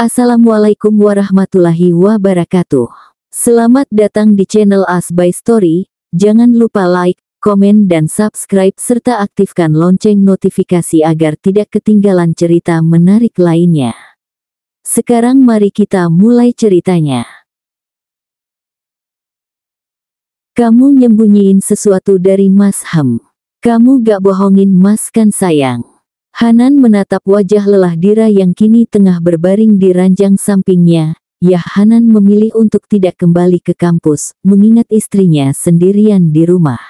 Assalamualaikum warahmatullahi wabarakatuh. Selamat datang di channel Asbai Story. Jangan lupa like, komen dan subscribe serta aktifkan lonceng notifikasi agar tidak ketinggalan cerita menarik lainnya. Sekarang mari kita mulai ceritanya. Kamu nyembunyiin sesuatu dari Mas Ham. Kamu gak bohongin Mas kan sayang. Hanan menatap wajah lelah Dira yang kini tengah berbaring di ranjang sampingnya. Ya, Hanan memilih untuk tidak kembali ke kampus, mengingat istrinya sendirian di rumah.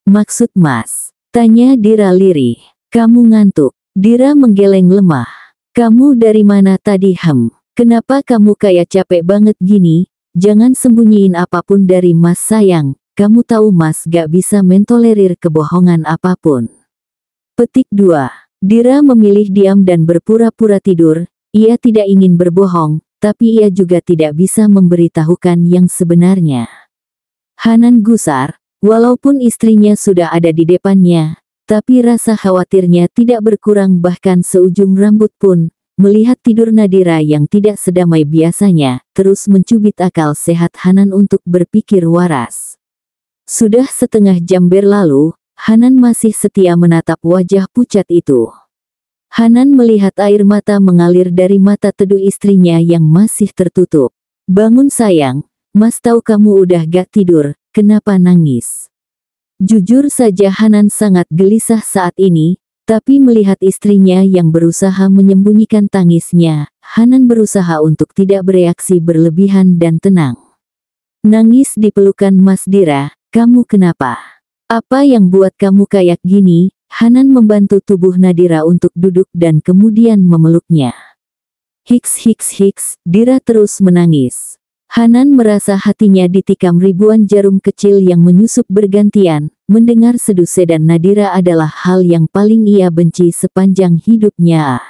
Maksud Mas? Tanya Dira lirih. Kamu ngantuk? Dira menggeleng lemah. Kamu dari mana tadi Ham? Kenapa kamu kayak capek banget gini? Jangan sembunyiin apapun dari Mas sayang. Kamu tahu Mas gak bisa mentolerir kebohongan apapun. Petik 2. Dira memilih diam dan berpura-pura tidur. Ia tidak ingin berbohong, tapi ia juga tidak bisa memberitahukan yang sebenarnya. Hanan gusar, walaupun istrinya sudah ada di depannya, tapi rasa khawatirnya tidak berkurang bahkan seujung rambut pun. Melihat tidur Nadira yang tidak sedamai biasanya, terus mencubit akal sehat Hanan untuk berpikir waras. Sudah setengah jam berlalu, Hanan masih setia menatap wajah pucat itu. Hanan melihat air mata mengalir dari mata teduh istrinya yang masih tertutup. Bangun sayang, Mas tahu kamu udah gak tidur, kenapa nangis? Jujur saja Hanan sangat gelisah saat ini, tapi melihat istrinya yang berusaha menyembunyikan tangisnya, Hanan berusaha untuk tidak bereaksi berlebihan dan tenang. Nangis di pelukan Mas Dira, kamu kenapa? Apa yang buat kamu kayak gini? Hanan membantu tubuh Nadira untuk duduk dan kemudian memeluknya. Hiks, Dira terus menangis. Hanan merasa hatinya ditikam ribuan jarum kecil yang menyusup bergantian. Mendengar seduh sedan Nadira adalah hal yang paling ia benci sepanjang hidupnya.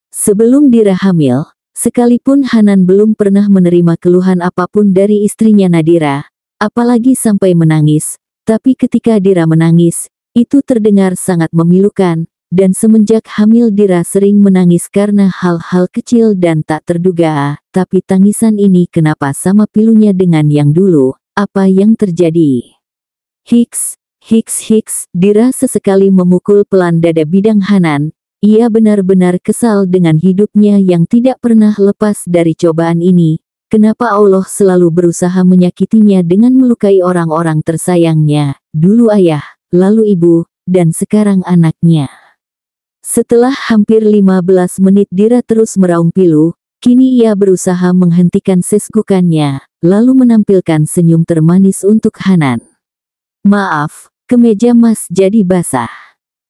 Sebelum Dira hamil, sekalipun Hanan belum pernah menerima keluhan apapun dari istrinya Nadira, apalagi sampai menangis. Tapi ketika Dira menangis, itu terdengar sangat memilukan, dan semenjak hamil Dira sering menangis karena hal-hal kecil dan tak terduga. Tapi tangisan ini kenapa sama pilunya dengan yang dulu? Apa yang terjadi? Hiks, Dira sesekali memukul pelan dada bidang Hanan. Ia benar-benar kesal dengan hidupnya yang tidak pernah lepas dari cobaan ini. Kenapa Allah selalu berusaha menyakitinya dengan melukai orang-orang tersayangnya, dulu ayah, lalu ibu, dan sekarang anaknya. Setelah hampir 15 menit Dira terus meraung pilu, kini ia berusaha menghentikan sesgukannya, lalu menampilkan senyum termanis untuk Hanan. Maaf, kemeja Mas jadi basah.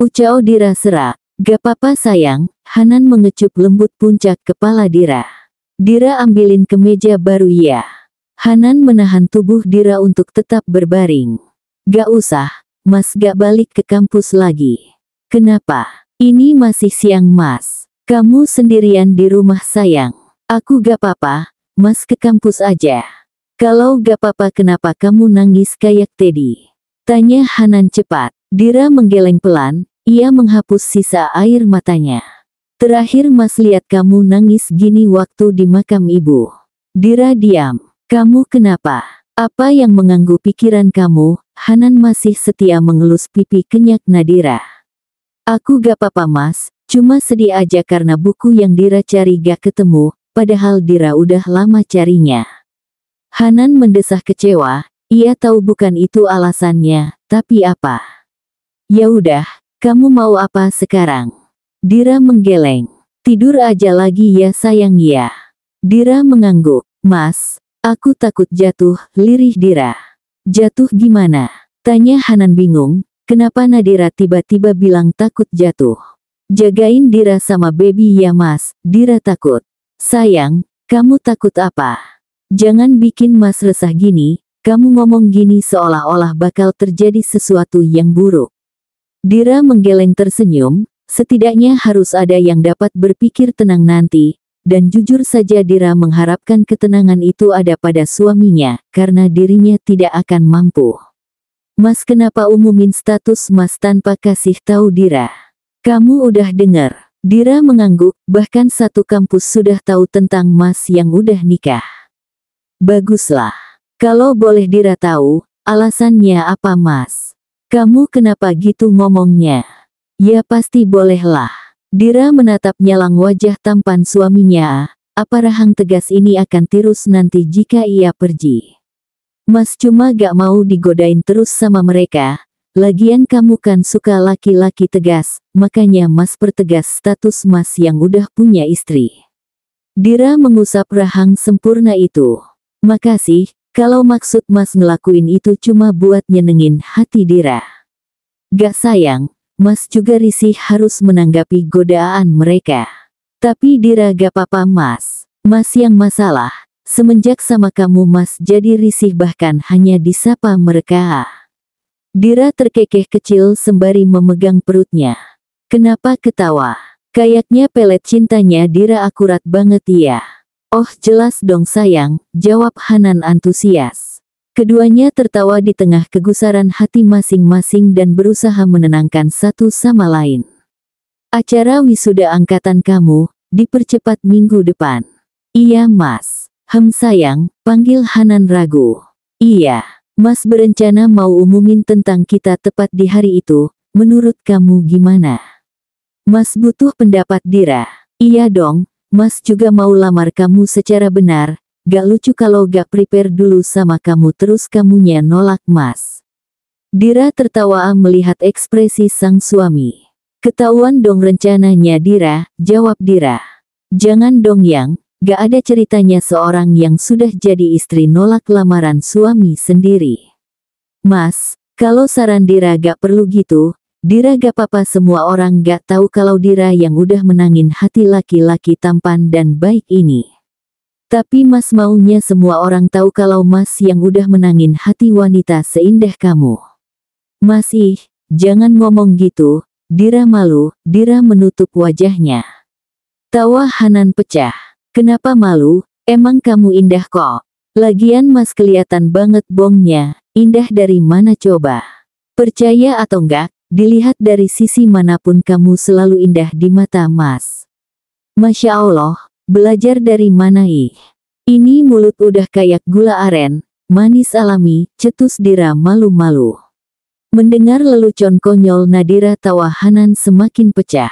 Ucap Dira serak. Gak apa-apa sayang, Hanan mengecup lembut puncak kepala Dira. Dira ambilin kemeja baru ya. Hanan menahan tubuh Dira untuk tetap berbaring. Gak usah, Mas gak balik ke kampus lagi. Kenapa? Ini masih siang Mas. Kamu sendirian di rumah sayang. Aku gak apa-apa, Mas ke kampus aja. Kalau gak apa-apa kenapa kamu nangis kayak Teddy? Tanya Hanan cepat. Dira menggeleng pelan, ia menghapus sisa air matanya. Terakhir Mas lihat kamu nangis gini waktu di makam ibu. Dira diam. Kamu kenapa? Apa yang mengganggu pikiran kamu? Hanan masih setia mengelus pipi kenyak Nadira. Aku gak apa-apa Mas, cuma sedih aja karena buku yang Dira cari gak ketemu, padahal Dira udah lama carinya. Hanan mendesah kecewa, ia tahu bukan itu alasannya, tapi apa? Ya udah, kamu mau apa sekarang? Dira menggeleng. Tidur aja lagi ya sayang ya. Dira mengangguk. Mas, aku takut jatuh, lirih Dira. Jatuh gimana? Tanya Hanan bingung, kenapa Nadira tiba-tiba bilang takut jatuh. Jagain Dira sama baby ya Mas, Dira takut. Sayang, kamu takut apa? Jangan bikin Mas resah gini, kamu ngomong gini seolah-olah bakal terjadi sesuatu yang buruk. Dira menggeleng tersenyum. Setidaknya harus ada yang dapat berpikir tenang nanti, dan jujur saja Dira mengharapkan ketenangan itu ada pada suaminya, karena dirinya tidak akan mampu. Mas kenapa umumin status Mas tanpa kasih tahu Dira? Kamu udah dengar? Dira mengangguk, bahkan satu kampus sudah tahu tentang Mas yang udah nikah. Baguslah. Kalau boleh Dira tahu, alasannya apa Mas? Kamu kenapa gitu ngomongnya? Ya pasti bolehlah. Dira menatap nyalang wajah tampan suaminya. Apa rahang tegas ini akan tirus nanti jika ia pergi? Mas cuma gak mau digodain terus sama mereka. Lagian kamu kan suka laki-laki tegas, makanya Mas pertegas status Mas yang udah punya istri. Dira mengusap rahang sempurna itu. Makasih, kalau maksud Mas ngelakuin itu cuma buat nyenengin hati Dira. Gak sayang, Mas juga risih harus menanggapi godaan mereka. Tapi Dira gak apa-apa Mas. Mas yang masalah, semenjak sama kamu Mas jadi risih bahkan hanya disapa mereka. Dira terkekeh kecil sembari memegang perutnya. Kenapa ketawa? Kayaknya pelet cintanya Dira akurat banget ya. Oh jelas dong sayang, jawab Hanan antusias. Keduanya tertawa di tengah kegusaran hati masing-masing dan berusaha menenangkan satu sama lain. Acara wisuda angkatan kamu, dipercepat minggu depan. Iya Mas. Sayang, panggil Hanan ragu. Iya. Mas berencana mau umumin tentang kita tepat di hari itu, menurut kamu gimana? Mas butuh pendapat Dira. Iya dong, Mas juga mau lamar kamu secara benar, gak lucu kalau gak prepare dulu sama kamu terus kamunya nolak Mas. Dira tertawa melihat ekspresi sang suami. Ketahuan dong rencananya Dira, jawab Dira. Jangan dong yang. Gak ada ceritanya seorang yang sudah jadi istri nolak lamaran suami sendiri. Mas, kalau saran Dira gak perlu gitu, Dira gak apa-apa semua orang gak tahu kalau Dira yang udah menangin hati laki-laki tampan dan baik ini. Tapi Mas maunya semua orang tahu kalau Mas yang udah menangin hati wanita seindah kamu. Mas jangan ngomong gitu, Dira malu, Dira menutup wajahnya. Tawa Hanan pecah. Kenapa malu? Emang kamu indah kok. Lagian Mas kelihatan banget bongnya. Indah dari mana coba? Percaya atau enggak, dilihat dari sisi manapun kamu selalu indah di mata Mas. Masya Allah, belajar dari mana Ini mulut udah kayak gula aren, manis alami, cetus Dira malu-malu. Mendengar lelucon konyol Nadira tawa Hanan semakin pecah.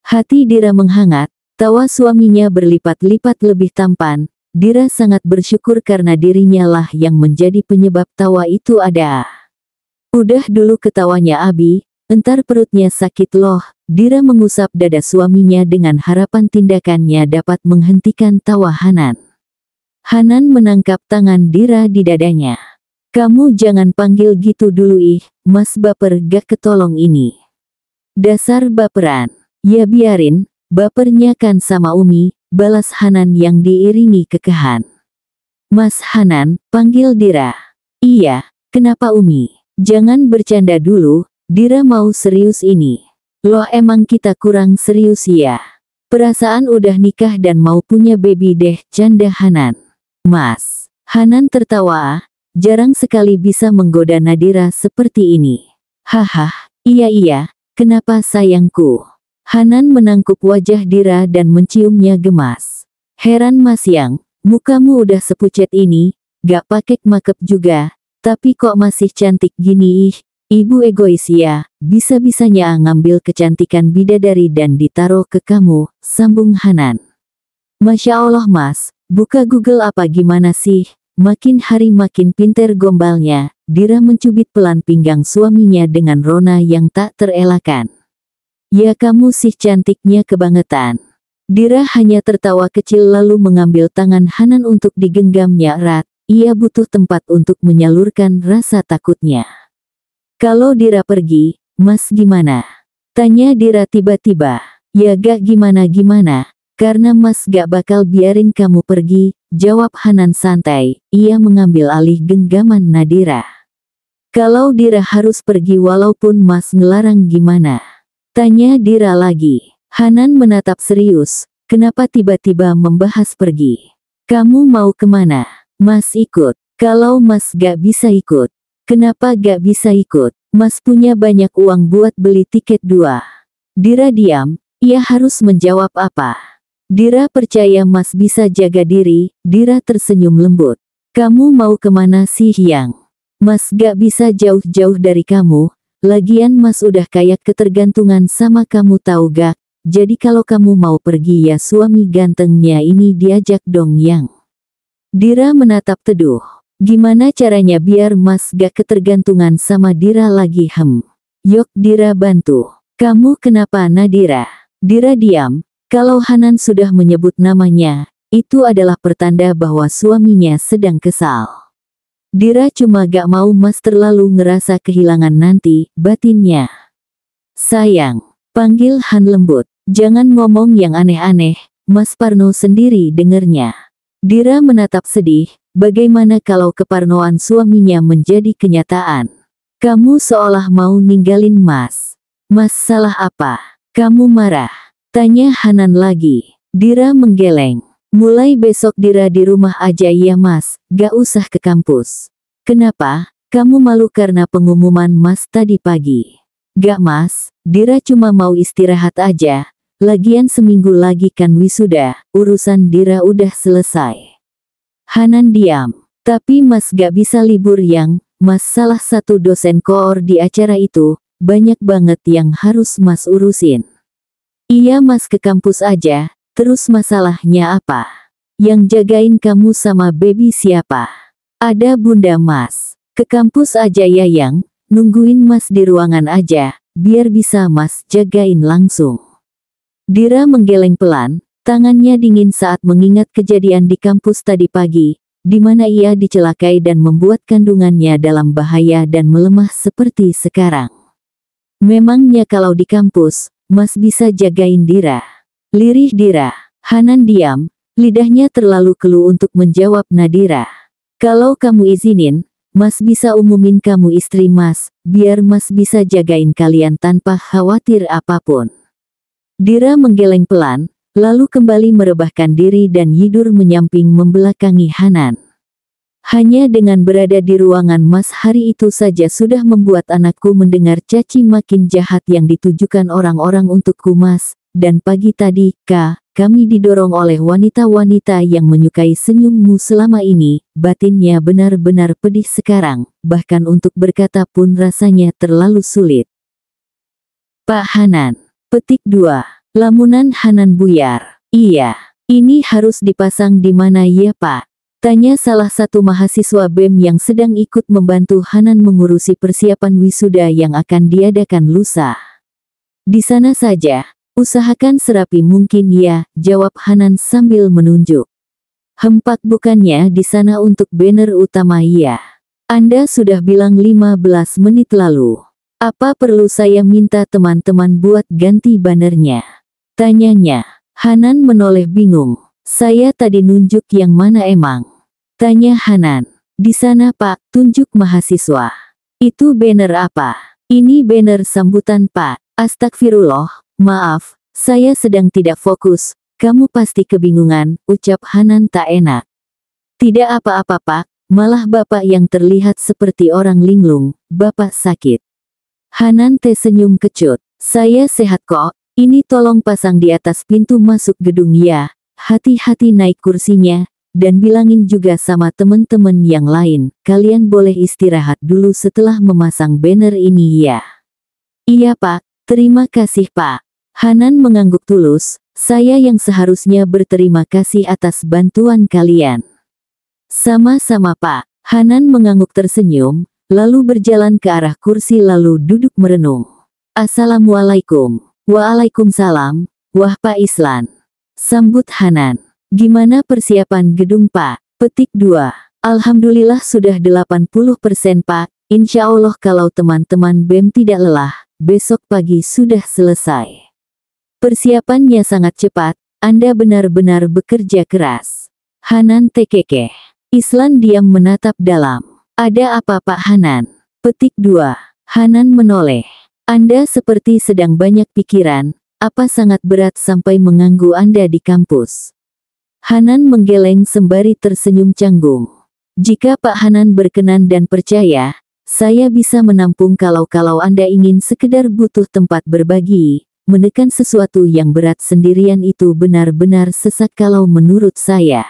Hati Dira menghangat. Tawa suaminya berlipat-lipat lebih tampan. Dira sangat bersyukur karena dirinya lah yang menjadi penyebab tawa itu ada. Udah dulu ketawanya Abi, entar perutnya sakit loh. Dira mengusap dada suaminya dengan harapan tindakannya dapat menghentikan tawa Hanan. Hanan menangkap tangan Dira di dadanya. Kamu jangan panggil gitu dulu Mas baper gak ketolong ini. Dasar baperan. Ya biarin. Bapernya kan sama Umi, balas Hanan yang diiringi kekehan. Mas Hanan, panggil Dira. Iya, kenapa Umi? Jangan bercanda dulu, Dira mau serius ini. Loh emang kita kurang serius ya? Perasaan udah nikah dan mau punya baby deh, canda Hanan. Mas, Hanan tertawa, jarang sekali bisa menggoda Nadira seperti ini. Haha, iya, kenapa sayangku? Hanan menangkup wajah Dira dan menciumnya gemas. Heran Mas Yang, mukamu udah sepucet ini, gak pakai makeup juga, tapi kok masih cantik gini Ibu egois ya, bisa-bisanya ngambil kecantikan bidadari dan ditaruh ke kamu, sambung Hanan. Masya Allah Mas, buka Google apa gimana sih, makin hari makin pinter gombalnya. Dira mencubit pelan pinggang suaminya dengan rona yang tak terelakkan. Ya kamu sih cantiknya kebangetan. Dira hanya tertawa kecil lalu mengambil tangan Hanan untuk digenggamnya erat. Ia butuh tempat untuk menyalurkan rasa takutnya. Kalau Dira pergi, Mas gimana? Tanya Dira tiba-tiba. Ya gak gimana-gimana, karena Mas gak bakal biarin kamu pergi, jawab Hanan santai. Ia mengambil alih genggaman Nadira. Kalau Dira harus pergi walaupun Mas ngelarang gimana? Tanya Dira lagi. Hanan menatap serius. Kenapa tiba-tiba membahas pergi? Kamu mau kemana? Mas ikut. Kalau Mas gak bisa ikut. Kenapa gak bisa ikut? Mas punya banyak uang buat beli tiket 2. Dira diam. Ia harus menjawab apa? Dira percaya Mas bisa jaga diri. Dira tersenyum lembut. Kamu mau kemana sih Yang? Mas gak bisa jauh-jauh dari kamu. Lagian Mas udah kayak ketergantungan sama kamu tahu gak? Jadi kalau kamu mau pergi ya suami gantengnya ini diajak dong Yang. Dira menatap teduh. Gimana caranya biar Mas gak ketergantungan sama Dira lagi Yok Dira bantu. Kamu kenapa Nadira? Dira diam. Kalau Hanan sudah menyebut namanya, itu adalah pertanda bahwa suaminya sedang kesal. Dira cuma gak mau Mas terlalu ngerasa kehilangan nanti, batinnya. Sayang, panggil Han lembut. Jangan ngomong yang aneh-aneh, Mas Parno sendiri dengernya. Dira menatap sedih, bagaimana kalau keparnoan suaminya menjadi kenyataan? Kamu seolah mau ninggalin Mas. Mas salah apa? Kamu marah? Tanya Hanan lagi. Dira menggeleng. Mulai besok Dira di rumah aja ya Mas, gak usah ke kampus. Kenapa? Kamu malu karena pengumuman Mas tadi pagi? Gak Mas, Dira cuma mau istirahat aja. Lagian seminggu lagi kan wisuda, urusan Dira udah selesai. Hanan diam. Tapi Mas gak bisa libur Yang, Mas salah satu dosen koor di acara itu, banyak banget yang harus Mas urusin. Iya Mas ke kampus aja, terus masalahnya apa? Yang jagain kamu sama baby siapa? Ada bunda Mas. Ke kampus aja ya Yang, nungguin Mas di ruangan aja, biar bisa Mas jagain langsung. Dira menggeleng pelan, tangannya dingin saat mengingat kejadian di kampus tadi pagi, di mana ia dicelakai dan membuat kandungannya dalam bahaya dan melemah seperti sekarang. Memangnya kalau di kampus, Mas bisa jagain Dira? Lirih Dira. Hanan diam, lidahnya terlalu keluh untuk menjawab Nadira. Kalau kamu izinin, Mas bisa umumin kamu istri Mas, biar Mas bisa jagain kalian tanpa khawatir apapun. Dira menggeleng pelan, lalu kembali merebahkan diri dan yidur menyamping membelakangi Hanan. Hanya dengan berada di ruangan Mas hari itu saja sudah membuat anakku mendengar caci makin jahat yang ditujukan orang-orang untukku Mas, dan pagi tadi, kami didorong oleh wanita-wanita yang menyukai senyummu selama ini, batinnya benar-benar pedih sekarang, bahkan untuk berkata pun rasanya terlalu sulit. Pak Hanan. Petik 2. Lamunan Hanan buyar. Iya, ini harus dipasang di mana ya Pak? Tanya salah satu mahasiswa BEM yang sedang ikut membantu Hanan mengurusi persiapan wisuda yang akan diadakan lusa. Di sana saja, usahakan serapi mungkin ya, jawab Hanan sambil menunjuk. Pak bukannya di sana untuk banner utama ya? Anda sudah bilang 15 menit lalu. Apa perlu saya minta teman-teman buat ganti bannernya? Tanyanya. Hanan menoleh bingung. Saya tadi nunjuk yang mana emang? Tanya Hanan. Di sana Pak, tunjuk mahasiswa. Itu banner apa? Ini banner sambutan Pak. Astagfirullah, maaf, saya sedang tidak fokus. Kamu pasti kebingungan, ucap Hanan tak enak. Tidak apa-apa Pak, malah Bapak yang terlihat seperti orang linglung, Bapak sakit. Hanan tersenyum kecut. Saya sehat kok, ini tolong pasang di atas pintu masuk gedung ya, hati-hati naik kursinya, dan bilangin juga sama temen-temen yang lain, kalian boleh istirahat dulu setelah memasang banner ini ya. Iya Pak, terima kasih Pak. Hanan mengangguk tulus, saya yang seharusnya berterima kasih atas bantuan kalian. Sama-sama Pak. Hanan mengangguk tersenyum, lalu berjalan ke arah kursi lalu duduk merenung. Assalamualaikum. Waalaikumsalam. Wah Pak Islan. Sambut Hanan. Gimana persiapan gedung Pak? Petik 2. Alhamdulillah sudah 80% Pak. Insya Allah kalau teman-teman BEM tidak lelah, besok pagi sudah selesai. Persiapannya sangat cepat, Anda benar-benar bekerja keras. Hanan tekekeh. Islan diam menatap dalam. Ada apa Pak Hanan? Petik 2. Hanan menoleh. Anda seperti sedang banyak pikiran, apa sangat berat sampai mengganggu Anda di kampus? Hanan menggeleng sembari tersenyum canggung. Jika Pak Hanan berkenan dan percaya, saya bisa menampung kalau Anda ingin sekedar butuh tempat berbagi, menekan sesuatu yang berat sendirian itu benar-benar sesak kalau menurut saya.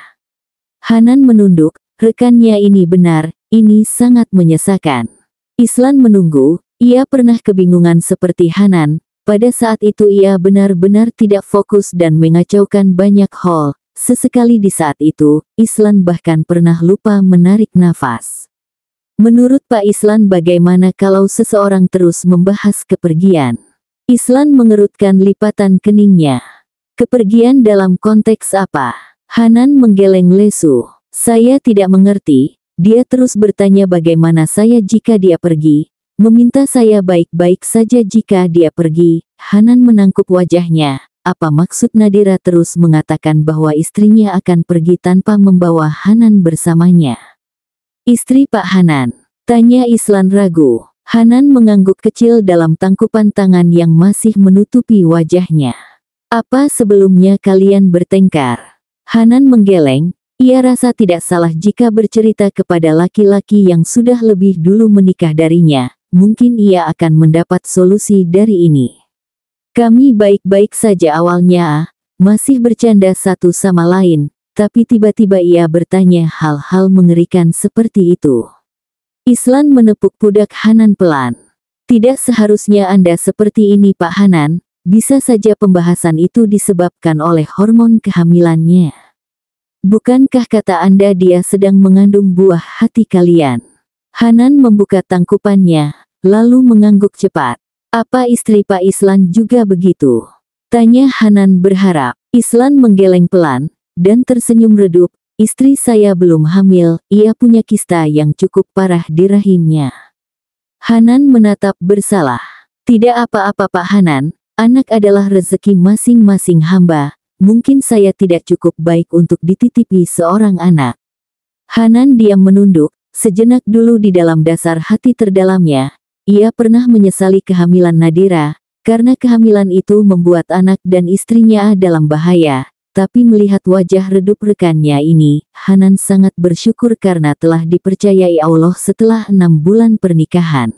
Hanan menunduk, rekannya ini benar, ini sangat menyesakan. Islan menunggu, ia pernah kebingungan seperti Hanan, pada saat itu ia benar-benar tidak fokus dan mengacaukan banyak hal. Sesekali di saat itu, Islan bahkan pernah lupa menarik nafas. Menurut Pak Islan bagaimana kalau seseorang terus membahas kepergian? Islan mengerutkan lipatan keningnya. Kepergian dalam konteks apa? Hanan menggeleng lesu. Saya tidak mengerti, dia terus bertanya bagaimana saya jika dia pergi. Meminta saya baik-baik saja jika dia pergi. Hanan menangkup wajahnya. Apa maksud Nadira terus mengatakan bahwa istrinya akan pergi tanpa membawa Hanan bersamanya? Istri Pak Hanan, tanya Islan ragu. Hanan mengangguk kecil dalam tangkupan tangan yang masih menutupi wajahnya. Apa sebelumnya kalian bertengkar? Hanan menggeleng, ia rasa tidak salah jika bercerita kepada laki-laki yang sudah lebih dulu menikah darinya. Mungkin ia akan mendapat solusi dari ini. Kami baik-baik saja awalnya, masih bercanda satu sama lain, tapi tiba-tiba ia bertanya hal-hal mengerikan seperti itu. Islan menepuk pundak Hanan pelan. Tidak seharusnya Anda seperti ini Pak Hanan, bisa saja pembahasan itu disebabkan oleh hormon kehamilannya. Bukankah kata Anda dia sedang mengandung buah hati kalian? Hanan membuka tangkupannya, lalu mengangguk cepat. Apa istri Pak Islan juga begitu? Tanya Hanan berharap. Islan menggeleng pelan, dan tersenyum redup. Istri saya belum hamil, ia punya kista yang cukup parah di rahimnya. Hanan menatap bersalah. Tidak apa-apa Pak Hanan, anak adalah rezeki masing-masing hamba. Mungkin saya tidak cukup baik untuk dititipi seorang anak. Hanan diam menunduk, sejenak dulu di dalam dasar hati terdalamnya. Ia pernah menyesali kehamilan Nadira, karena kehamilan itu membuat anak dan istrinya dalam bahaya. Tapi melihat wajah redup rekannya ini, Hanan sangat bersyukur karena telah dipercayai Allah setelah 6 bulan pernikahan.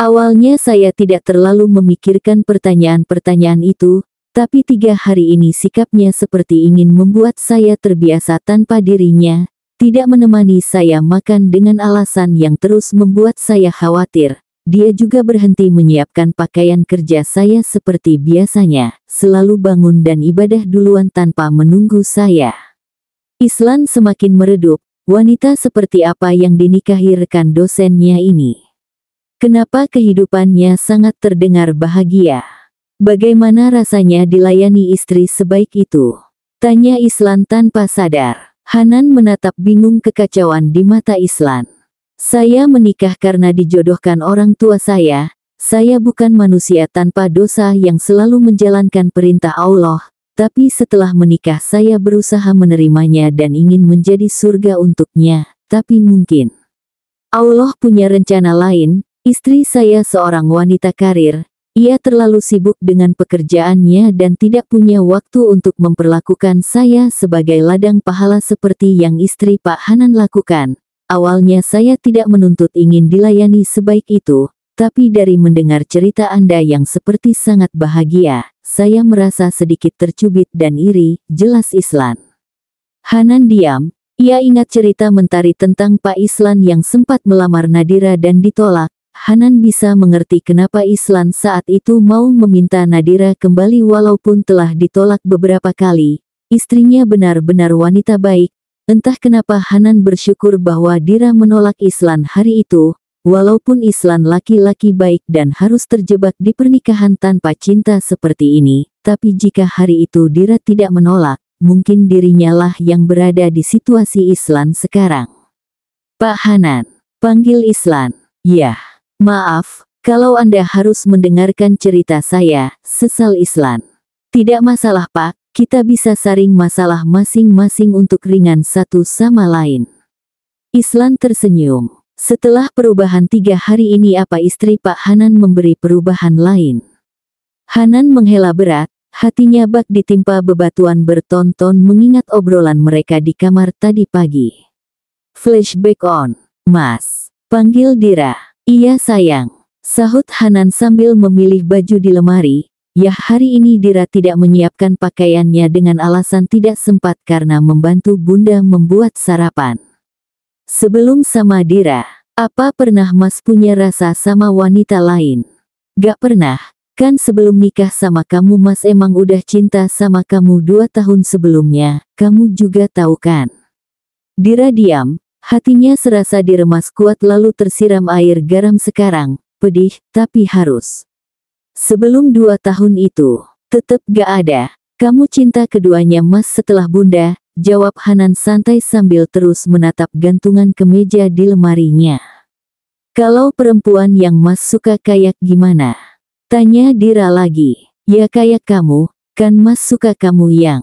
Awalnya saya tidak terlalu memikirkan pertanyaan-pertanyaan itu, tapi 3 hari ini sikapnya seperti ingin membuat saya terbiasa tanpa dirinya, tidak menemani saya makan dengan alasan yang terus membuat saya khawatir. Dia juga berhenti menyiapkan pakaian kerja saya seperti biasanya, selalu bangun dan ibadah duluan tanpa menunggu saya. Islan semakin meredup, wanita seperti apa yang dinikahi rekan dosennya ini? Kenapa kehidupannya sangat terdengar bahagia? Bagaimana rasanya dilayani istri sebaik itu? Tanya Islan tanpa sadar. Hanan menatap bingung kekacauan di mata Islan. Saya menikah karena dijodohkan orang tua saya bukan manusia tanpa dosa yang selalu menjalankan perintah Allah, tapi setelah menikah saya berusaha menerimanya dan ingin menjadi surga untuknya, tapi mungkin Allah punya rencana lain. Istri saya seorang wanita karir, ia terlalu sibuk dengan pekerjaannya dan tidak punya waktu untuk memperlakukan saya sebagai ladang pahala seperti yang istri Pak Hanan lakukan. Awalnya saya tidak menuntut ingin dilayani sebaik itu, tapi dari mendengar cerita Anda yang seperti sangat bahagia, saya merasa sedikit tercubit dan iri, jelas Islan. Hanan diam, ia ingat cerita Mentari tentang Pak Islan yang sempat melamar Nadira dan ditolak. Hanan bisa mengerti kenapa Islan saat itu mau meminta Nadira kembali walaupun telah ditolak beberapa kali. Istrinya benar-benar wanita baik. Entah kenapa Hanan bersyukur bahwa Dira menolak Islan hari itu, walaupun Islan laki-laki baik dan harus terjebak di pernikahan tanpa cinta seperti ini, tapi jika hari itu Dira tidak menolak, mungkin dirinya lah yang berada di situasi Islan sekarang. Pak Hanan, panggil Islan. Ya, maaf, kalau Anda harus mendengarkan cerita saya, sesal Islan. Tidak masalah Pak. Kita bisa saring masalah masing-masing untuk ringan satu sama lain. Islan tersenyum. Setelah perubahan 3 hari ini apa istri Pak Hanan memberi perubahan lain? Hanan menghela berat, hatinya bak ditimpa bebatuan bertonton mengingat obrolan mereka di kamar tadi pagi. Flashback on. Mas, panggil Dira. Iya sayang, sahut Hanan sambil memilih baju di lemari. Ya, hari ini Dira tidak menyiapkan pakaiannya dengan alasan tidak sempat karena membantu Bunda membuat sarapan. Sebelum sama Dira, apa pernah Mas punya rasa sama wanita lain? Gak pernah, kan sebelum nikah sama kamu Mas emang udah cinta sama kamu 2 tahun sebelumnya, kamu juga tahu kan? Dira diam, hatinya serasa diremas kuat lalu tersiram air garam sekarang, pedih, tapi harus. Sebelum 2 tahun itu, tetep gak ada. Kamu cinta keduanya Mas setelah Bunda, jawab Hanan santai sambil terus menatap gantungan kemeja di lemarinya. Kalau perempuan yang Mas suka kayak gimana? Tanya Dira lagi. Ya kayak kamu, kan Mas suka kamu yang.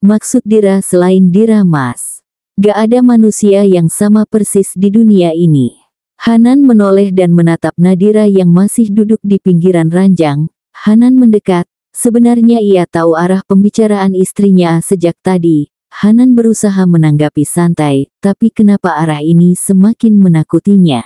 Maksud Dira selain Dira Mas. Gak ada manusia yang sama persis di dunia ini. Hanan menoleh dan menatap Nadira yang masih duduk di pinggiran ranjang. Hanan mendekat, sebenarnya ia tahu arah pembicaraan istrinya sejak tadi. Hanan berusaha menanggapi santai, tapi kenapa arah ini semakin menakutinya?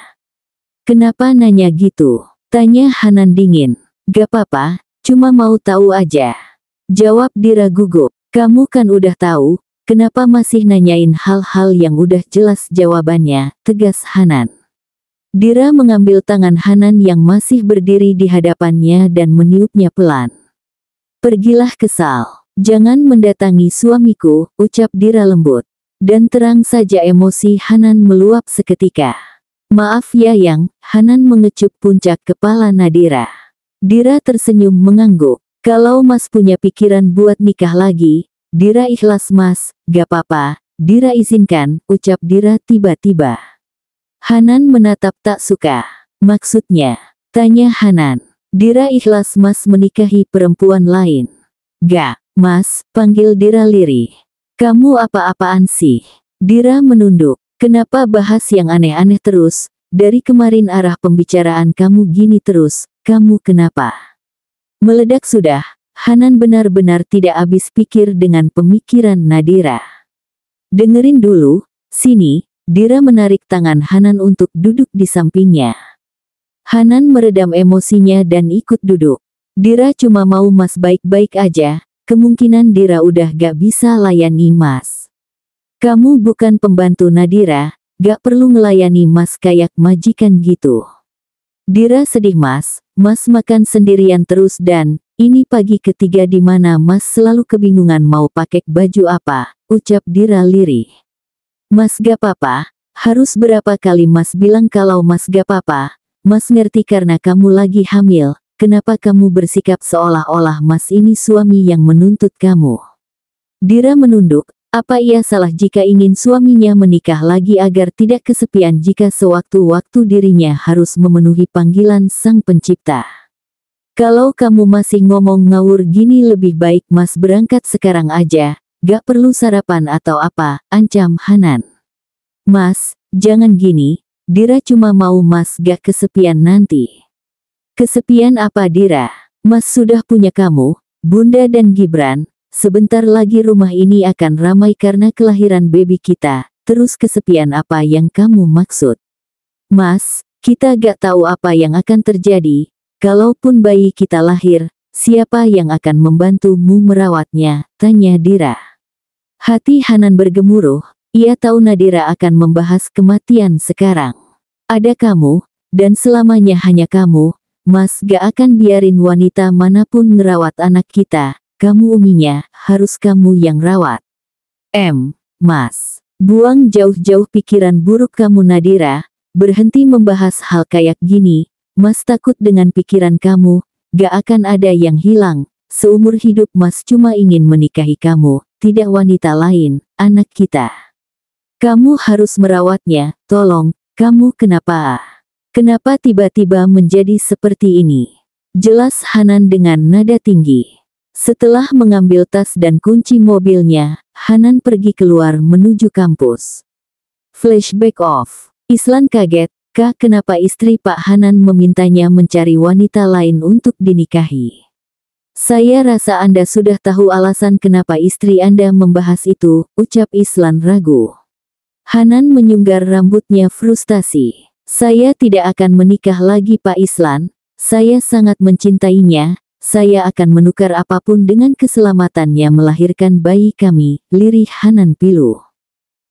Kenapa nanya gitu? Tanya Hanan dingin. Gak apa-apa, cuma mau tahu aja. Jawab Dira gugup. Kamu kan udah tahu, kenapa masih nanyain hal-hal yang udah jelas jawabannya, tegas Hanan. Dira mengambil tangan Hanan yang masih berdiri di hadapannya dan meniupnya pelan. Pergilah ke sal. Jangan mendatangi suamiku, ucap Dira lembut. Dan terang saja emosi Hanan meluap seketika. Maaf ya Yang, Hanan mengecup puncak kepala Nadira. Dira tersenyum mengangguk. Kalau Mas punya pikiran buat nikah lagi, Dira ikhlas Mas, gak apa-apa, Dira izinkan, ucap Dira tiba-tiba. Hanan menatap tak suka. Maksudnya? Tanya Hanan. Dira ikhlas Mas menikahi perempuan lain. Gak, Mas, panggil Dira lirih. Kamu apa-apaan sih? Dira menunduk. Kenapa bahas yang aneh-aneh terus? Dari kemarin arah pembicaraan kamu gini terus, kamu kenapa? Meledak sudah. Hanan benar-benar tidak habis pikir dengan pemikiran Nadira. Dengerin dulu, sini. Dira menarik tangan Hanan untuk duduk di sampingnya. Hanan meredam emosinya dan ikut duduk. Dira cuma mau Mas baik-baik aja, kemungkinan Dira udah gak bisa layani Mas. Kamu bukan pembantu Nadira, gak perlu melayani Mas kayak majikan gitu. Dira sedih Mas makan sendirian terus dan, ini pagi ketiga di mana Mas selalu kebingungan mau pakai baju apa, ucap Dira lirih. Mas gak apa-apa, harus berapa kali Mas bilang kalau Mas gak apa-apa, Mas ngerti karena kamu lagi hamil, kenapa kamu bersikap seolah-olah Mas ini suami yang menuntut kamu? Dira menunduk, apa ia salah jika ingin suaminya menikah lagi agar tidak kesepian jika sewaktu-waktu dirinya harus memenuhi panggilan Sang Pencipta? Kalau kamu masih ngomong ngawur gini lebih baik Mas berangkat sekarang aja. Gak perlu sarapan atau apa, ancam Hanan. Mas, jangan gini, Dira cuma mau Mas gak kesepian nanti. Kesepian apa Dira? Mas sudah punya kamu, Bunda dan Gibran, sebentar lagi rumah ini akan ramai karena kelahiran baby kita, terus kesepian apa yang kamu maksud? Mas, kita gak tahu apa yang akan terjadi, kalaupun bayi kita lahir, siapa yang akan membantumu merawatnya, tanya Dira. Hati Hanan bergemuruh, ia tahu Nadira akan membahas kematian sekarang. Ada kamu, dan selamanya hanya kamu, Mas gak akan biarin wanita manapun ngerawat anak kita, kamu uminya, harus kamu yang rawat. Mas, buang jauh-jauh pikiran buruk kamu Nadira, berhenti membahas hal kayak gini, Mas takut dengan pikiran kamu, gak akan ada yang hilang, seumur hidup Mas cuma ingin menikahi kamu. Tidak wanita lain, anak kita. Kamu harus merawatnya, tolong, kamu kenapa? Kenapa tiba-tiba menjadi seperti ini? Jelas Hanan dengan nada tinggi. Setelah mengambil tas dan kunci mobilnya, Hanan pergi keluar menuju kampus. Flashback off. Islan kaget, Kak kenapa istri Pak Hanan memintanya mencari wanita lain untuk dinikahi? Saya rasa Anda sudah tahu alasan kenapa istri Anda membahas itu, ucap Islan ragu. Hanan menyunggar rambutnya frustasi. Saya tidak akan menikah lagi Pak Islan, saya sangat mencintainya, saya akan menukar apapun dengan keselamatannya melahirkan bayi kami, lirih Hanan pilu.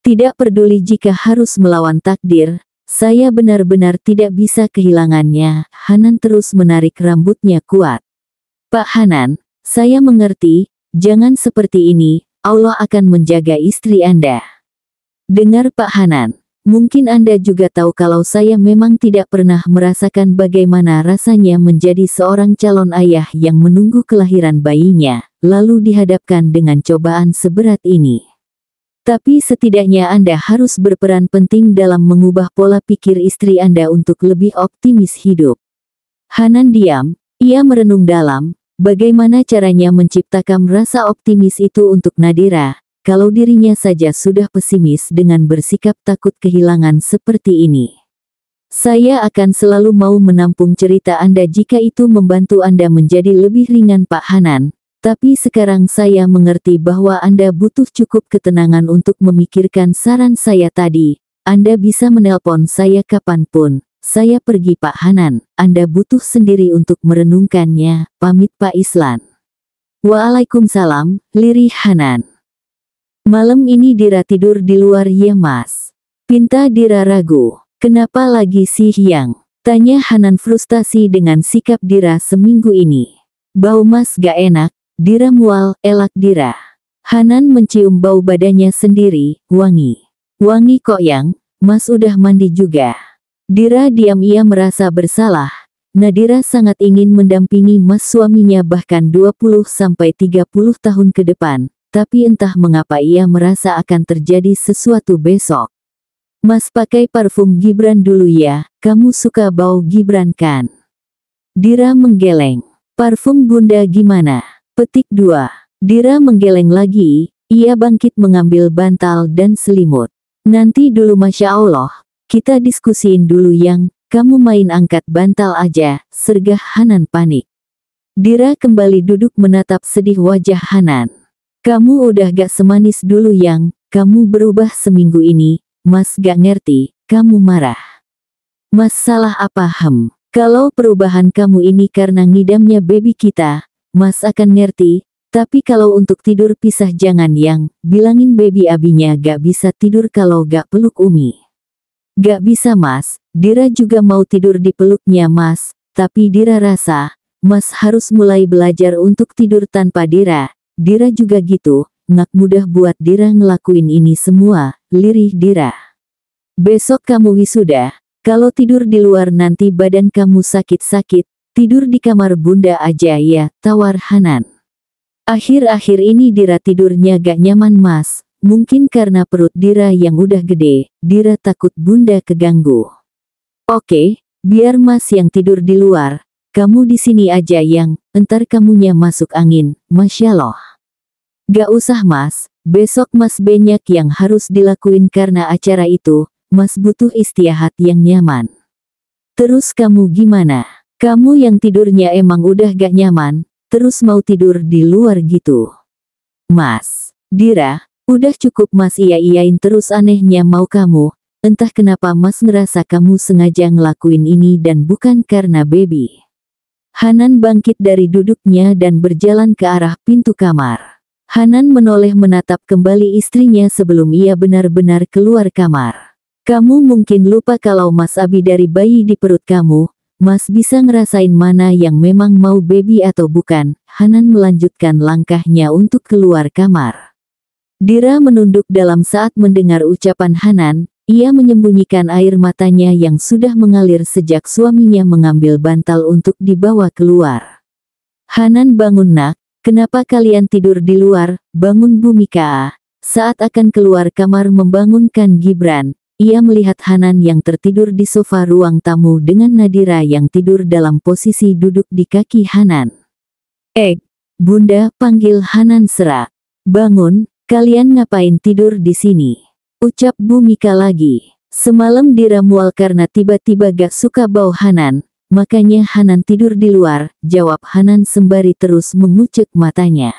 Tidak peduli jika harus melawan takdir, saya benar-benar tidak bisa kehilangannya. Hanan terus menarik rambutnya kuat. Pak Hanan, saya mengerti, jangan seperti ini, Allah akan menjaga istri Anda. Dengar Pak Hanan. Mungkin Anda juga tahu kalau saya memang tidak pernah merasakan bagaimana rasanya menjadi seorang calon ayah yang menunggu kelahiran bayinya, lalu dihadapkan dengan cobaan seberat ini. Tapi setidaknya Anda harus berperan penting dalam mengubah pola pikir istri Anda untuk lebih optimis hidup. Hanan diam, ia merenung dalam, bagaimana caranya menciptakan rasa optimis itu untuk Nadira. Kalau dirinya saja sudah pesimis dengan bersikap takut kehilangan seperti ini. Saya akan selalu mau menampung cerita Anda jika itu membantu Anda menjadi lebih ringan Pak Hanan, tapi sekarang saya mengerti bahwa Anda butuh cukup ketenangan untuk memikirkan saran saya tadi. Anda bisa menelpon saya kapanpun. Saya pergi Pak Hanan, Anda butuh sendiri untuk merenungkannya, pamit Pak Islan. Waalaikumsalam, lirih Hanan. Malam ini Dira tidur di luar ya Mas? Pinta Dira ragu. Kenapa lagi sih Yang? Tanya Hanan frustasi dengan sikap Dira seminggu ini. Bau Mas gak enak, Dira mual, elak Dira. Hanan mencium bau badannya sendiri, wangi. Wangi kok Yang, Mas udah mandi juga. Dira diam, ia merasa bersalah. Nadira sangat ingin mendampingi Mas suaminya bahkan 20-30 tahun ke depan. Tapi entah mengapa ia merasa akan terjadi sesuatu besok. Mas pakai parfum Gibran dulu ya, kamu suka bau Gibran kan? Dira menggeleng. Parfum Bunda gimana? Petik 2. Dira menggeleng lagi, ia bangkit mengambil bantal dan selimut. Nanti dulu Masya Allah, kita diskusiin dulu Yang, kamu main angkat bantal aja, sergah Hanan panik. Dira kembali duduk menatap sedih wajah Hanan. Kamu udah gak semanis dulu Yang, kamu berubah seminggu ini, Mas gak ngerti, kamu marah. Mas salah apa Kalau perubahan kamu ini karena ngidamnya baby kita, Mas akan ngerti, tapi kalau untuk tidur pisah jangan Yang, bilangin baby abinya gak bisa tidur kalau gak peluk Umi. Gak bisa Mas, Dira juga mau tidur di peluknya Mas, tapi Dira rasa, Mas harus mulai belajar untuk tidur tanpa Dira. Dira juga gitu, ngak mudah buat Dira ngelakuin ini semua, lirih Dira. Besok kamu wisuda, kalau tidur di luar nanti badan kamu sakit-sakit, tidur di kamar Bunda aja ya, tawar Hanan. Akhir-akhir ini Dira tidurnya gak nyaman Mas, mungkin karena perut Dira yang udah gede, Dira takut Bunda keganggu. Oke, biar Mas yang tidur di luar, kamu di sini aja Yang, entar kamunya masuk angin, Masya Allah. Gak usah Mas, besok Mas banyak yang harus dilakuin karena acara itu, Mas butuh istirahat yang nyaman. Terus kamu gimana? Kamu yang tidurnya emang udah gak nyaman, terus mau tidur di luar gitu. Mas, Dira, udah cukup Mas iya-iyain terus anehnya mau kamu, entah kenapa Mas ngerasa kamu sengaja ngelakuin ini dan bukan karena baby. Hanan bangkit dari duduknya dan berjalan ke arah pintu kamar. Hanan menoleh menatap kembali istrinya sebelum ia benar-benar keluar kamar. Kamu mungkin lupa kalau Mas Abi dari bayi di perut kamu, Mas bisa ngerasain mana yang memang mau baby atau bukan. Hanan melanjutkan langkahnya untuk keluar kamar. Dira menunduk dalam saat mendengar ucapan Hanan, ia menyembunyikan air matanya yang sudah mengalir sejak suaminya mengambil bantal untuk dibawa keluar. Hanan bangun nak. Kenapa kalian tidur di luar? Bangun Bhumika. Saat akan keluar kamar membangunkan Gibran, ia melihat Hanan yang tertidur di sofa ruang tamu dengan Nadira yang tidur dalam posisi duduk di kaki Hanan. Bunda, panggil Hanan serak. Bangun, kalian ngapain tidur di sini? Ucap Bhumika lagi. Semalam Dira mual karena tiba-tiba gak suka bau Hanan. Makanya Hanan tidur di luar, jawab Hanan sembari terus mengucek matanya.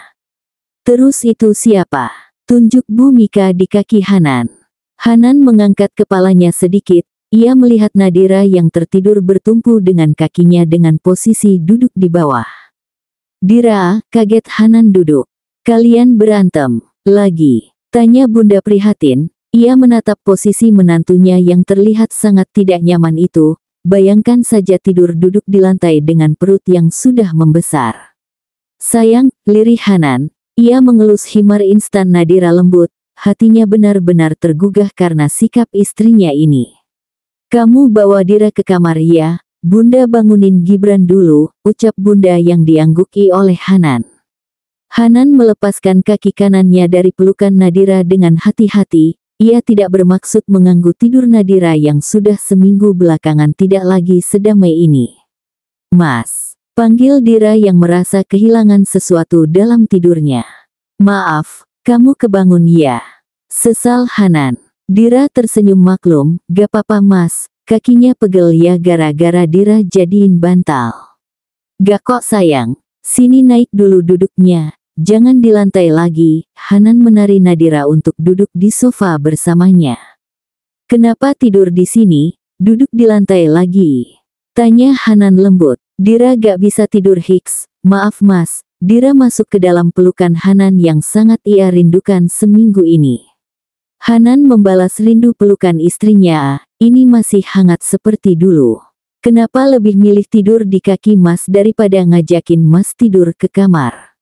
Terus itu siapa? Tunjuk Bhumika di kaki Hanan. Hanan mengangkat kepalanya sedikit, ia melihat Nadira yang tertidur bertumpu dengan kakinya dengan posisi duduk di bawah. Dira, kaget Hanan duduk. Kalian berantem lagi? Tanya Bunda prihatin. Ia menatap posisi menantunya yang terlihat sangat tidak nyaman itu. Bayangkan saja tidur duduk di lantai dengan perut yang sudah membesar. Sayang, lirih Hanan. Ia mengelus himar instan Nadira lembut. Hatinya benar-benar tergugah karena sikap istrinya ini. Kamu bawa Dira ke kamar ya. Bunda bangunin Gibran dulu, ucap Bunda yang diangguki oleh Hanan. Hanan melepaskan kaki kanannya dari pelukan Nadira dengan hati-hati. Ia tidak bermaksud mengganggu tidur Nadira yang sudah seminggu belakangan tidak lagi sedamai ini. Mas, panggil Dira yang merasa kehilangan sesuatu dalam tidurnya. Maaf, kamu kebangun ya? Sesal Hanan. Dira tersenyum maklum, gak apa-apa mas. Kakinya pegel ya gara-gara Dira jadiin bantal. Gak kok sayang, sini naik dulu duduknya, jangan di lantai lagi. Hanan menari Nadira untuk duduk di sofa bersamanya. Kenapa tidur di sini, duduk di lantai lagi? Tanya Hanan lembut. Dira gak bisa tidur Hiks, maaf mas. Dira masuk ke dalam pelukan Hanan yang sangat ia rindukan seminggu ini. Hanan membalas rindu pelukan istrinya, ini masih hangat seperti dulu. Kenapa lebih milih tidur di kaki mas daripada ngajakin mas tidur ke kamar?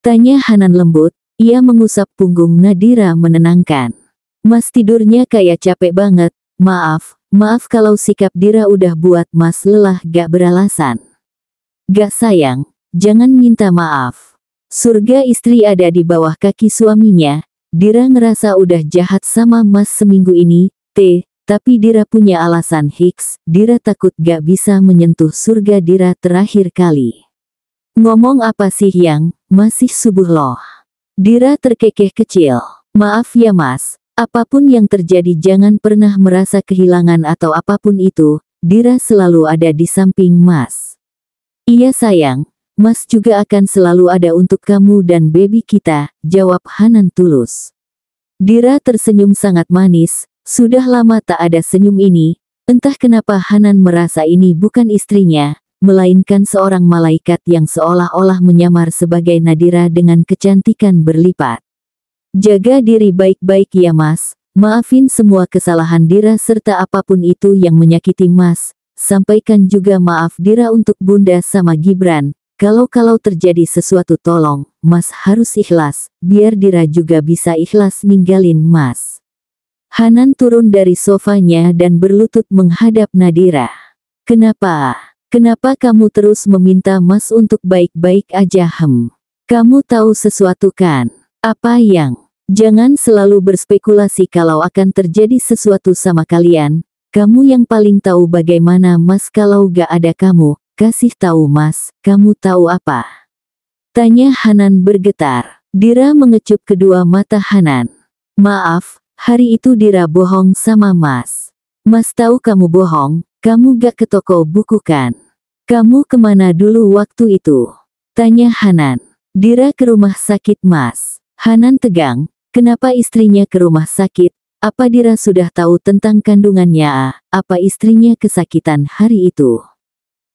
Tanya Hanan lembut, ia mengusap punggung Nadira menenangkan. Mas tidurnya kayak capek banget, maaf kalau sikap Dira udah buat mas lelah gak beralasan. Gak sayang, jangan minta maaf. Surga istri ada di bawah kaki suaminya. Dira ngerasa udah jahat sama mas seminggu ini, tapi Dira punya alasan Hiks, Dira takut gak bisa menyentuh surga Dira terakhir kali. Ngomong apa sih yang, masih subuh loh. Dira terkekeh kecil. Maaf ya mas, apapun yang terjadi jangan pernah merasa kehilangan atau apapun itu, Dira selalu ada di samping mas. Iya sayang. Mas juga akan selalu ada untuk kamu dan baby kita, jawab Hanan tulus. Dira tersenyum sangat manis, sudah lama tak ada senyum ini, entah kenapa Hanan merasa ini bukan istrinya, melainkan seorang malaikat yang seolah-olah menyamar sebagai Nadira dengan kecantikan berlipat. Jaga diri baik-baik ya mas, maafin semua kesalahan Dira serta apapun itu yang menyakiti mas, sampaikan juga maaf Dira untuk Bunda sama Gibran. Kalau terjadi sesuatu tolong, mas harus ikhlas, biar Dira juga bisa ikhlas ninggalin mas. Hanan turun dari sofanya dan berlutut menghadap Nadira. Kenapa kamu terus meminta mas untuk baik-baik aja Kamu tahu sesuatu kan? Apa yang? Jangan selalu berspekulasi kalau akan terjadi sesuatu sama kalian. Kamu yang paling tahu bagaimana mas kalau gak ada kamu. Kasih tahu mas, kamu tahu apa? Tanya Hanan bergetar. Dira mengecup kedua mata Hanan. Maaf, hari itu Dira bohong sama mas. Mas tahu kamu bohong, kamu gak ke toko buku kan? Kamu kemana dulu waktu itu? Tanya Hanan. Dira ke rumah sakit mas. Hanan tegang, kenapa istrinya ke rumah sakit? Apa Dira sudah tahu tentang kandungannya? Apa istrinya kesakitan hari itu?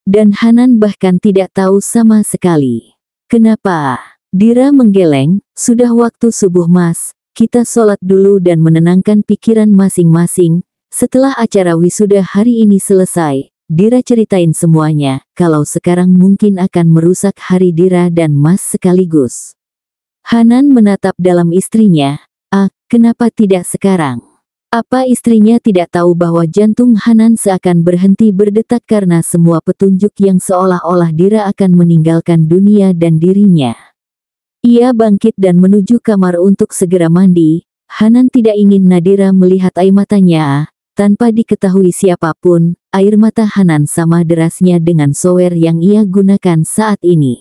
Dan Hanan bahkan tidak tahu sama sekali. Kenapa? Dira menggeleng, sudah waktu subuh mas, kita sholat dulu dan menenangkan pikiran masing-masing. Setelah acara wisuda hari ini selesai, Dira ceritain semuanya, kalau sekarang mungkin akan merusak hari Dira dan mas sekaligus. Hanan menatap dalam istrinya, kenapa tidak sekarang? Apa istrinya tidak tahu bahwa jantung Hanan seakan berhenti berdetak karena semua petunjuk yang seolah-olah Dira akan meninggalkan dunia dan dirinya. Ia bangkit dan menuju kamar untuk segera mandi. Hanan tidak ingin Nadira melihat air matanya. Tanpa diketahui siapapun, air mata Hanan sama derasnya dengan shower yang ia gunakan saat ini.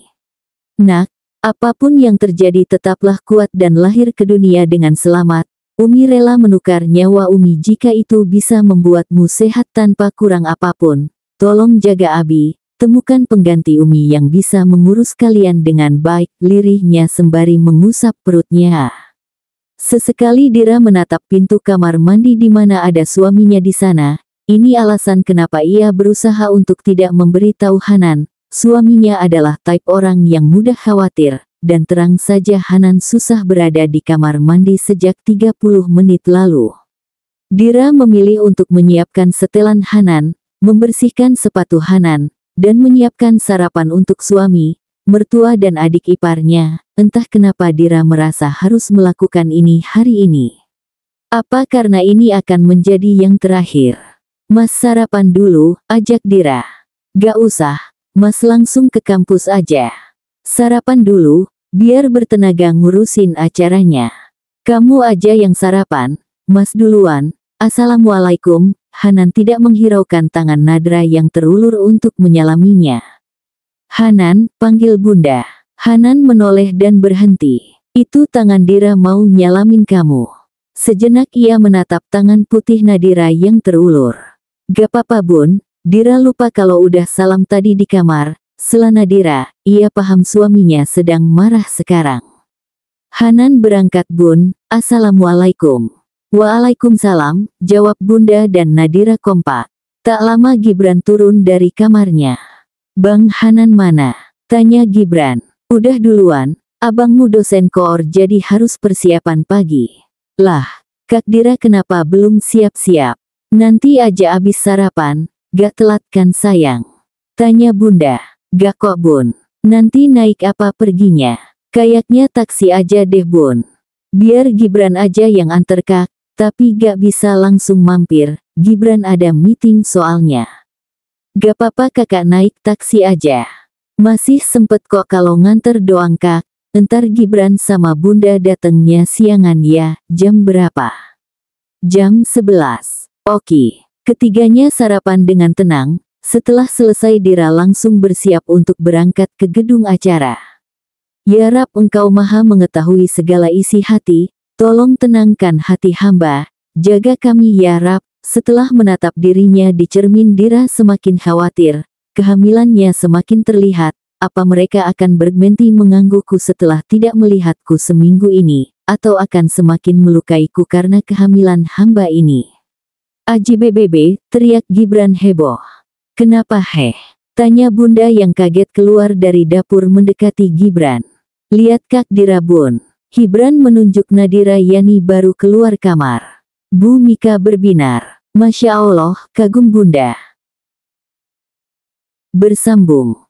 Nak, apapun yang terjadi tetaplah kuat dan lahir ke dunia dengan selamat. Umi rela menukar nyawa Umi jika itu bisa membuatmu sehat tanpa kurang apapun. Tolong jaga Abi, temukan pengganti Umi yang bisa mengurus kalian dengan baik, lirihnya sembari mengusap perutnya. Sesekali Dira menatap pintu kamar mandi di mana ada suaminya di sana. Ini alasan kenapa ia berusaha untuk tidak memberitahu Hanan suaminya adalah tipe orang yang mudah khawatir, dan terang saja Hanan susah berada di kamar mandi sejak 30 menit lalu. Dira memilih untuk menyiapkan setelan Hanan, membersihkan sepatu Hanan, dan menyiapkan sarapan untuk suami, mertua dan adik iparnya. Entah kenapa Dira merasa harus melakukan ini hari ini. Apa karena ini akan menjadi yang terakhir? Mas sarapan dulu, ajak Dira. Gak usah, Mas langsung ke kampus aja. Sarapan dulu, biar bertenaga ngurusin acaranya. Kamu aja yang sarapan, Mas duluan. Assalamualaikum. Hanan tidak menghiraukan tangan Nadra yang terulur untuk menyalaminya. Hanan, panggil Bunda. Hanan menoleh dan berhenti. Itu tangan Dira mau nyalamin kamu. Sejenak ia menatap tangan putih Nadira yang terulur. Gak apa-apa Bun, Dira lupa kalau udah salam tadi di kamar. Sela Nadira, ia paham suaminya sedang marah sekarang. Hanan berangkat Bun, Assalamualaikum. Waalaikumsalam, jawab Bunda dan Nadira kompak. Tak lama Gibran turun dari kamarnya. Bang Hanan mana? Tanya Gibran. Udah duluan, abangmu dosen koor jadi harus persiapan pagi. Lah, Kak Dira kenapa belum siap-siap? Nanti aja abis sarapan, gak telat kan sayang? Tanya Bunda. Gak kok Bun. Nanti naik apa perginya? Kayaknya taksi aja deh Bun. Biar Gibran aja yang anter Kak, tapi gak bisa langsung mampir, Gibran ada meeting soalnya. Gak apa-apa kakak naik taksi aja. Masih sempet kok kalau nganter doang Kak. Entar Gibran sama Bunda datengnya siangan ya, jam berapa? Jam 11. Oke. Ketiganya sarapan dengan tenang, setelah selesai Dira langsung bersiap untuk berangkat ke gedung acara. Ya Rab engkau maha mengetahui segala isi hati, tolong tenangkan hati hamba, jaga kami ya Rab. Setelah menatap dirinya di cermin Dira semakin khawatir, kehamilannya semakin terlihat. Apa mereka akan bermenti menggangguku setelah tidak melihatku seminggu ini, atau akan semakin melukaiku karena kehamilan hamba ini? Aji BBB, teriak Gibran heboh. Kenapa heh? Tanya Bunda yang kaget keluar dari dapur mendekati Gibran. Lihat Kak Dira Bun. Gibran menunjuk Nadira Yani baru keluar kamar. Bu Mika berbinar. Masya Allah, kagum Bunda. Bersambung.